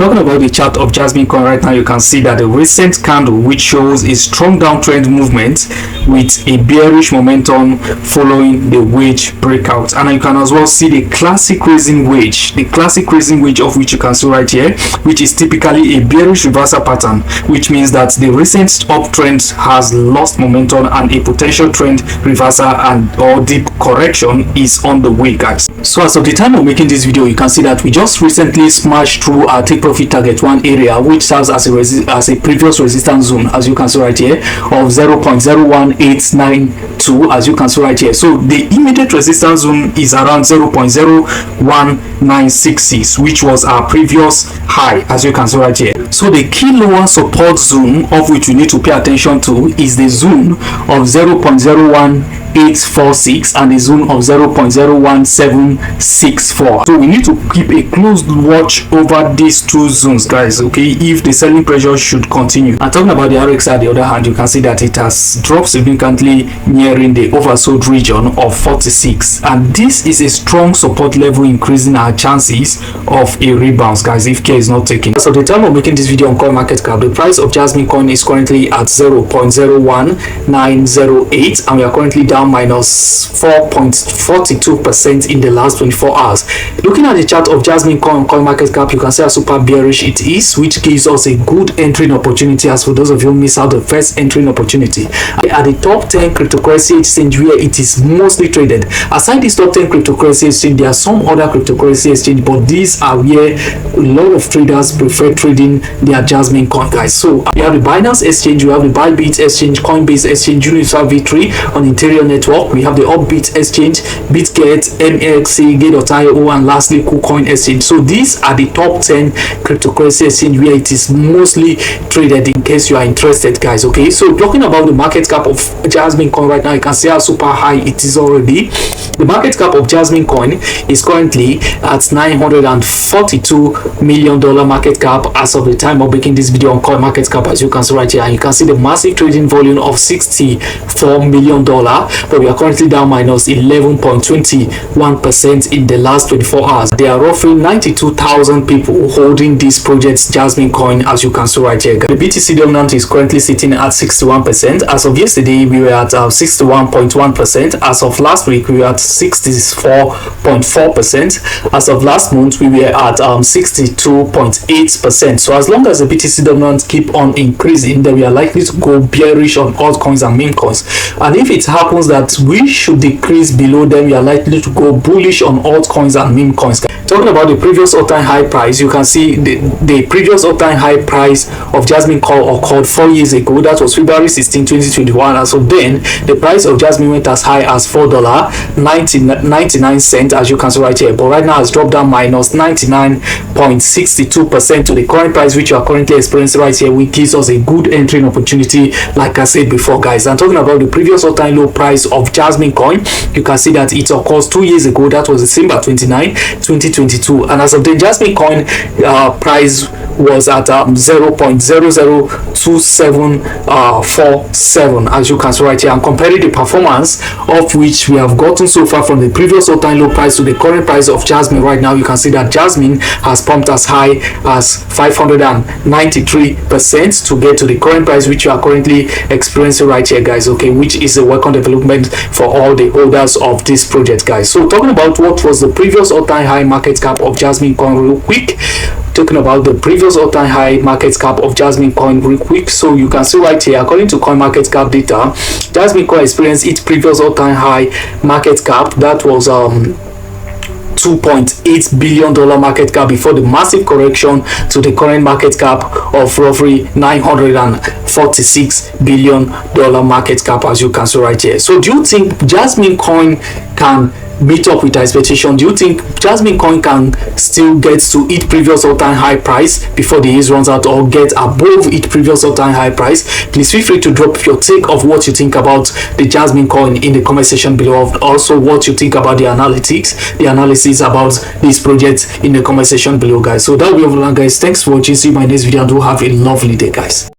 Talking about the chart of JASMYCOIN right now, you can see that the recent candle, which shows a strong downtrend movement with a bearish momentum following the wedge breakout. And you can as well see the classic raising wedge, of which you can see right here, which is typically a bearish reversal pattern, which means that the recent uptrend has lost momentum and a potential trend reversal and or deep correction is on the way, guys. So as of the time of making this video, you can see that we just recently smashed through our take profit target 1 area, which serves as a previous resistance zone, as you can see right here, of 0.01892, as you can see right here. So the immediate resistance zone is around 0.01966, which was our previous high, as you can see right here. So the key lower support zone of which you need to pay attention to is the zone of 0.01846 and the zone of 0.01764. So we need to keep a close watch over these two zones, guys, okay, if the selling pressure should continue. And talking about the RXY, on the other hand, you can see that it has dropped significantly, nearing the oversold region of 46, and this is a strong support level, increasing our chances of a rebound, guys, if care is not taken. So the time of making this video on CoinMarketCap, the price of JASMYCOIN is currently at 0.01908, and we are currently down minus 4.42% in the last 24 hours. Looking at the chart of JASMYCOIN on CoinMarketCap, you can see how super bearish it is, which gives us a good entering opportunity. As for those of you who miss out the first entering opportunity, at the top 10 cryptocurrency exchange where it is mostly traded. Aside this top 10 cryptocurrency exchange, there are some other cryptocurrency exchange, but these are where a lot of traders prefer trading their JASMYCOIN, guys. So we have the Binance exchange, we have the Bybit exchange, Coinbase exchange, Universal Victory on Interior Network, we have the Upbit exchange, BitGet, MXC, Gate.io, and lastly KuCoin exchange. So these are the top 10 cryptocurrency exchange where it is mostly traded, in case you are interested, guys. Okay, so talking about the market cap of JASMYCOIN right now, you can see how super high it is already. The market cap of JASMYCOIN is currently at $942 million market cap as of the time of making this video on CoinMarketCap, as you can see right here. And you can see the massive trading volume of $64 million, but we are currently down minus 11.21% in the last 24 hours. There are roughly 92,000 people holding this project's JASMYCOIN, as you can see right here. The BTC dominant is currently sitting at 61%. As of yesterday, we were at 61.1%. As of last week, we were at 64.4%. As of last month, we were at 62.8%. So as long as the BTC dominant keep on increasing, then we are likely to go bearish on altcoins and meme coins. And if it happens that we should decrease below them, we are likely to go bullish on altcoins and meme coins. Talking about the previous all-time high price, you can see the previous all-time high price of JASMYCOIN occurred 4 years ago. That was February 16, 2021. And so then the price of JASMYCOIN went as high as $4.99, as you can see right here. But right now it's dropped down minus 99.62% to the current price, which you are currently experiencing right here, which gives us a good entering opportunity, like I said before, guys. And talking about the previous all-time low price of JASMYCOIN, you can see that it occurs 2 years ago. That was December 29, 2022. And as of then, JASMYCOIN price was at 0.002747, as you can see right here. And comparing the performance of which we have gotten so far from the previous all-time low price to the current price of JASMYN right now, you can see that JASMYN has pumped as high as 593% to get to the current price, which you are currently experiencing right here, guys, okay, which is a welcome development for all the holders of this project, guys. So talking about what was the previous all-time high market cap of JASMYCOIN real quick. Talking about the previous all-time high market cap of JASMYCOIN real quick. So you can see right here, according to CoinMarketCap data, JASMYCOIN experienced its previous all-time high market cap. That was $2.8 billion market cap before the massive correction to the current market cap of roughly $946 billion market cap, as you can see right here. So do you think JASMYCOIN can meet up with our expectation? Do you think JASMYCOIN can still get to its previous all-time high price before the year runs out, or get above its previous all-time high price? Please feel free to drop your take of what you think about the JASMYCOIN in the comment section below. Also, what you think about the analysis about this project in the comment section below, guys. So that will be all, guys. Thanks for watching. See you in my next video, and do have a lovely day, guys.